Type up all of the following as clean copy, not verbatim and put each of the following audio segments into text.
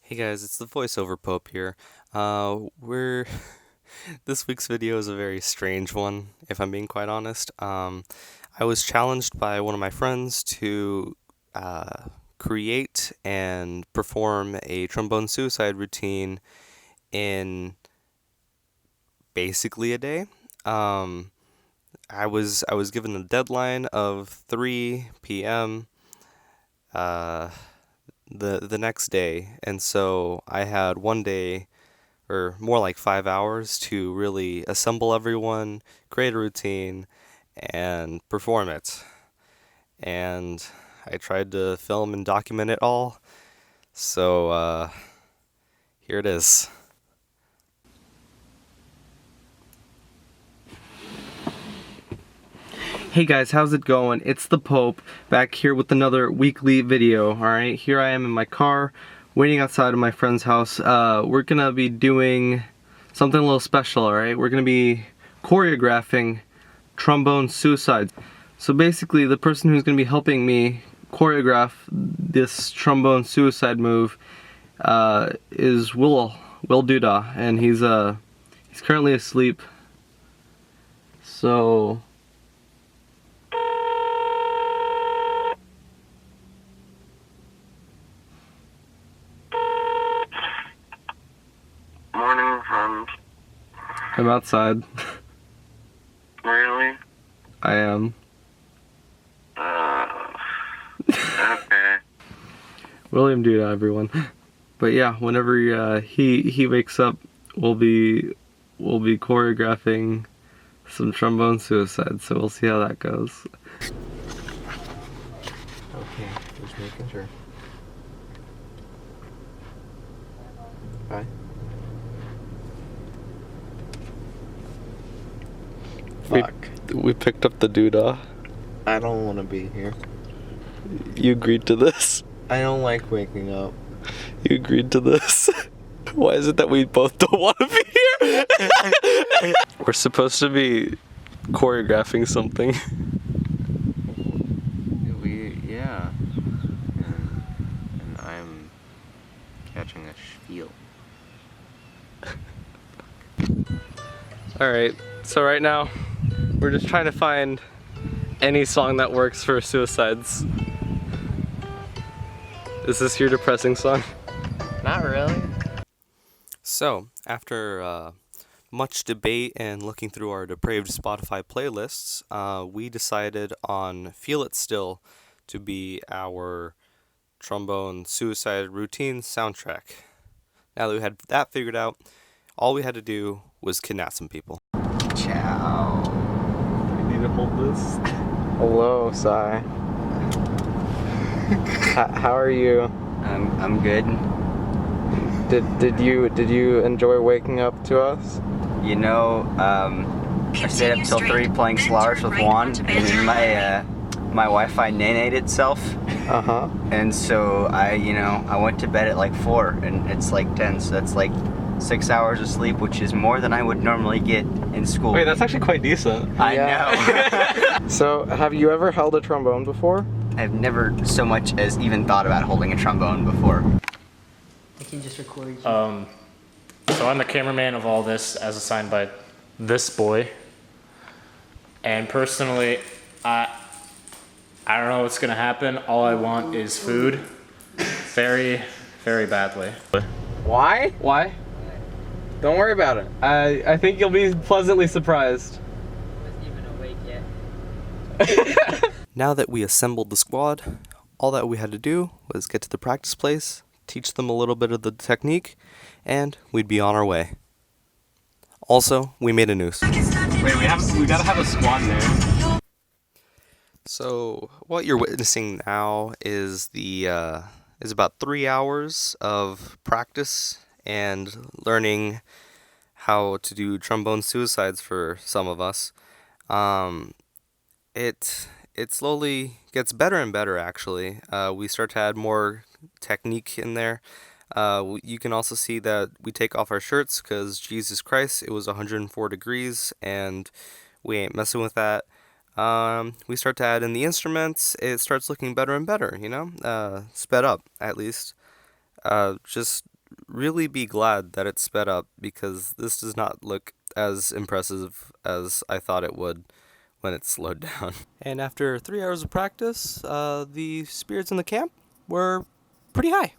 Hey guys, it's the voiceover Pope here. We're this week's video is a very strange one, if I'm being quite honest. I was challenged by one of my friends to create and perform a trombone suicide routine in basically a day. I was given a deadline of 3 p.m. Uh, the next day, and so I had one day, or more like 5 hours, to really assemble everyone, create a routine, and perform it. And I tried to film and document it all, so here it is. Hey guys, how's it going? It's the Pope back here with another weekly video. Alright, here I am in my car waiting outside of my friend's house. We're gonna be doing something a little special, alright? We're gonna be choreographing trombone suicide. So basically, the person who's gonna be helping me choreograph this trombone suicide move is Will Duda, and he's currently asleep. So Morning, friend. I'm outside. Really? I am. Okay. William Duda, everyone. But yeah, whenever he wakes up, we'll be choreographing some trombone suicide. So we'll see how that goes. Okay, just making sure. Bye. Fuck. We picked up the doodah. I don't want to be here. You agreed to this. I don't like waking up. You agreed to this. Why is it that we both don't want to be here? We're supposed to be choreographing something. Yeah. And I'm catching a spiel. Alright, so right now, we're just trying to find any song that works for suicides. Is this your depressing song? Not really. So, after much debate and looking through our depraved Spotify playlists, we decided on Feel It Still to be our trombone suicide routine soundtrack. Now that we had that figured out, all we had to do was kidnap some people. Ciao. Do we need to hold this? Hello, Sai. How are you? I'm good. Did you enjoy waking up to us? You know, I stayed up till 3 playing Slars with Juan, and then my Wi-Fi nanated itself, Uh-huh. and so I went to bed at like 4, and it's like 10, so that's like 6 hours of sleep, which is more than I would normally get in school. Wait, that's actually quite decent. I Yeah. know. So, have you ever held a trombone before? I've never so much as even thought about holding a trombone before. I can just record you. So I'm the cameraman of all this, as assigned by this boy. And personally, I don't know what's gonna happen. All I want is food, very, very badly. Why? Why? Don't worry about it. I think you'll be pleasantly surprised. Wasn't even awake yet. Now that we assembled the squad, all that we had to do was get to the practice place, teach them a little bit of the technique, and we'd be on our way. Also, we made a noose. Wait, we gotta have a squad there. So what you're witnessing now is is about 3 hours of practice and learning how to do trombone suicides for some of us. It slowly gets better and better, actually. We start to add more technique in there. You can also see that we take off our shirts because, Jesus Christ, it was 104 degrees and we ain't messing with that. We start to add in the instruments. It starts looking better and better, sped up at least. Just really be glad that it sped up because this does not look as impressive as I thought it would when it slowed down. And after 3 hours of practice, the spirits in the camp were pretty high.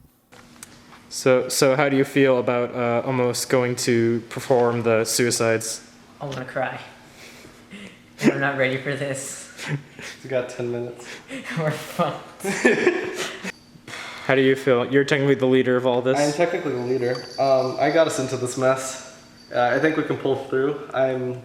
So how do you feel about almost going to perform the suicides? I want to cry. We're not ready for this. We got 10 minutes. We're fucked. How do you feel? You're technically the leader of all I am this. technically the leader. I got us into this mess. I think we can pull through. I'm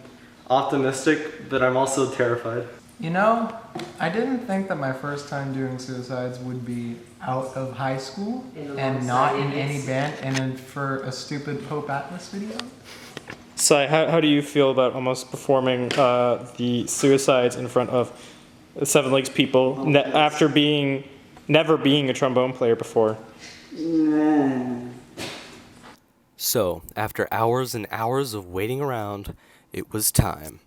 optimistic, but I'm also terrified. You know, I didn't think that my first time doing suicides would be out of high school and not in any band and then for a stupid Pope Atlas video. So how do you feel about almost performing the suicides in front of Seven Legs people after never being a trombone player before? So, after hours and hours of waiting around, it was time.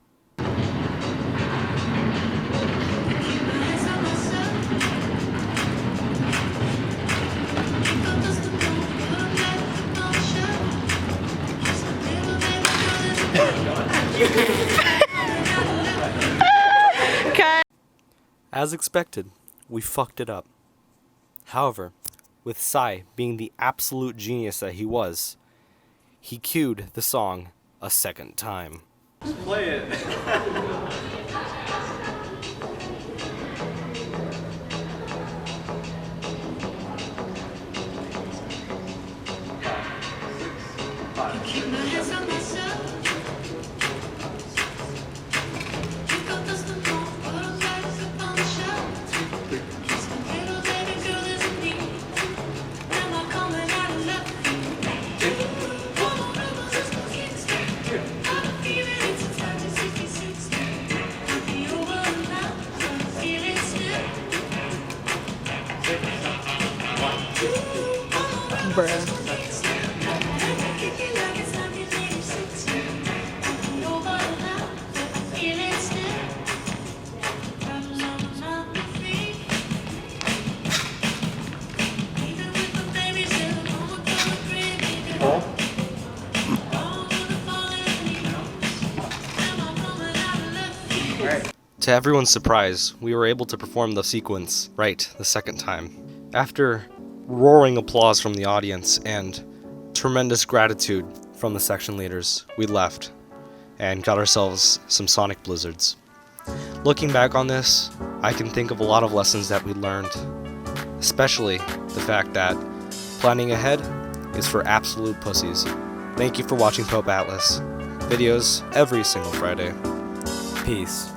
As expected, we fucked it up. However, with Sai being the absolute genius that he was, he cued the song a second time. Play it. To everyone's surprise, we were able to perform the sequence right the second time. After roaring applause from the audience and tremendous gratitude from the section leaders, we left and got ourselves some sonic blizzards. Looking back on this, I can think of a lot of lessons that we learned, especially the fact that planning ahead is for absolute pussies. Thank you for watching Pope Atlas. Videos every single Friday. Peace.